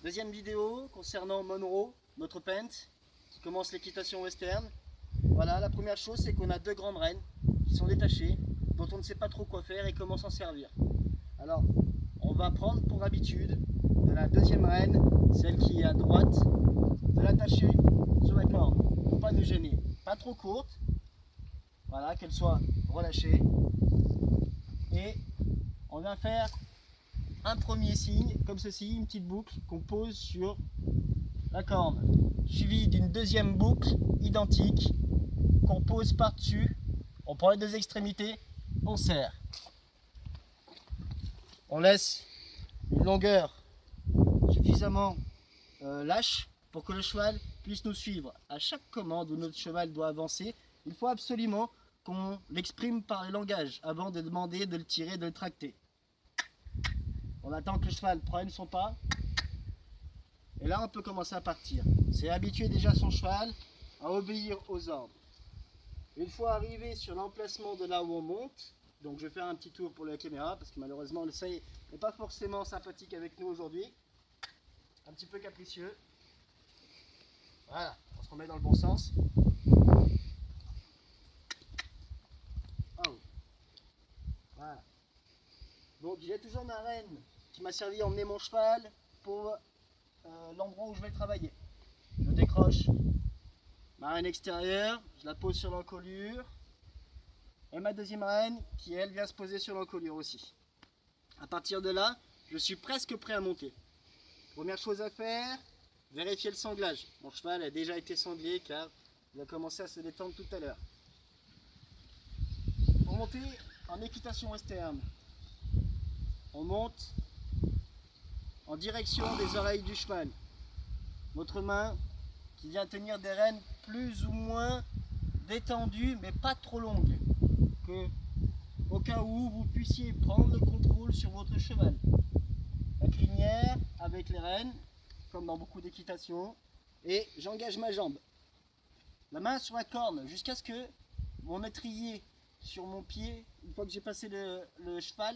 Deuxième vidéo concernant Monroe, notre pente, qui commence l'équitation western. Voilà, la première chose, c'est qu'on a deux grandes rênes qui sont détachées, dont on ne sait pas trop quoi faire et comment s'en servir. Alors, on va prendre pour habitude de la deuxième reine, celle qui est à droite, de l'attacher sur la corde, pour pas nous gêner. Pas trop courte, voilà, qu'elle soit relâchée. Et on vient faire un premier signe, comme ceci, une petite boucle qu'on pose sur la corne, suivie d'une deuxième boucle identique qu'on pose par-dessus. On prend les deux extrémités, on serre. On laisse une longueur suffisamment lâche pour que le cheval puisse nous suivre. À chaque commande où notre cheval doit avancer, il faut absolument qu'on l'exprime par le langage avant de demander de le tirer, de le tracter. On attend que le cheval prenne son pas. Et là, on peut commencer à partir. C'est habituer déjà son cheval à obéir aux ordres. Une fois arrivé sur l'emplacement de là où on monte, donc je vais faire un petit tour pour la caméra parce que malheureusement le soleil n'est pas forcément sympathique avec nous aujourd'hui. Un petit peu capricieux. Voilà, on se remet dans le bon sens. Oh. Voilà. Donc j'ai toujours ma rêne qui m'a servi à emmener mon cheval pour l'endroit où je vais travailler. Je décroche ma rêne extérieure, je la pose sur l'encolure. Et ma deuxième rêne qui elle vient se poser sur l'encolure aussi. À partir de là, je suis presque prêt à monter. Première chose à faire, vérifier le sanglage. Mon cheval a déjà été sanglé car il a commencé à se détendre tout à l'heure. Pour monter en équitation western, on monte en direction des oreilles du cheval. Notre main qui vient tenir des rênes plus ou moins détendues mais pas trop longues, que au cas où vous puissiez prendre le contrôle sur votre cheval. La crinière avec les rênes, comme dans beaucoup d'équitation, et j'engage ma jambe. La main sur la corne jusqu'à ce que mon étrier sur mon pied, une fois que j'ai passé le cheval,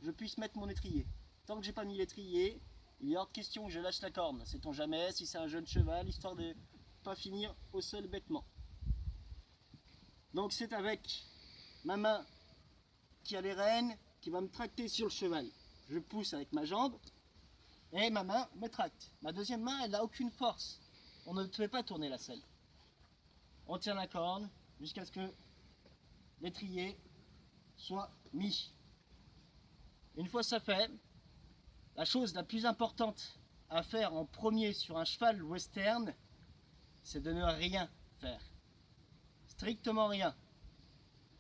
je puisse mettre mon étrier. Tant que j'ai pas mis l'étrier, il est hors de question que je lâche la corne. Sait-on jamais si c'est un jeune cheval, histoire de ne pas finir au sol bêtement. Donc c'est avec ma main qui a les rênes qui va me tracter sur le cheval. Je pousse avec ma jambe et ma main me tracte. Ma deuxième main, elle n'a aucune force. On ne fait pas tourner la selle. On tient la corne jusqu'à ce que l'étrier soit mis. Une fois ça fait, la chose la plus importante à faire en premier sur un cheval western, c'est de ne rien faire. Strictement rien.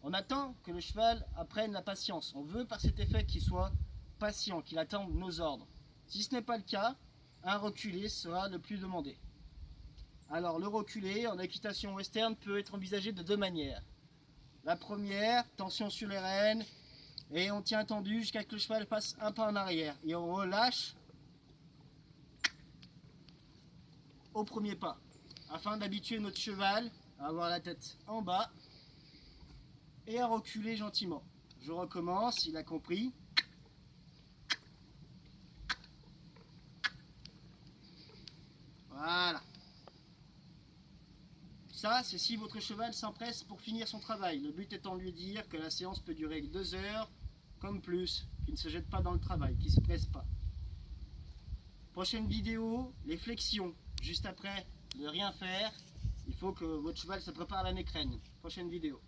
On attend que le cheval apprenne la patience. On veut par cet effet qu'il soit patient, qu'il attende nos ordres. Si ce n'est pas le cas, un reculé sera le plus demandé. Alors le reculé en équitation western peut être envisagé de deux manières. La première, tension sur les rênes, et on tient tendu jusqu'à ce que le cheval fasse un pas en arrière. Et on relâche au premier pas, afin d'habituer notre cheval à avoir la tête en bas et à reculer gentiment. Je recommence, il a compris. Voilà. Ça, c'est si votre cheval s'empresse pour finir son travail. Le but étant de lui dire que la séance peut durer 2 heures, comme plus, qu'il ne se jette pas dans le travail, qu'il ne se presse pas. Prochaine vidéo, les flexions. Juste après de rien faire, il faut que votre cheval se prépare à la nécrène. Prochaine vidéo.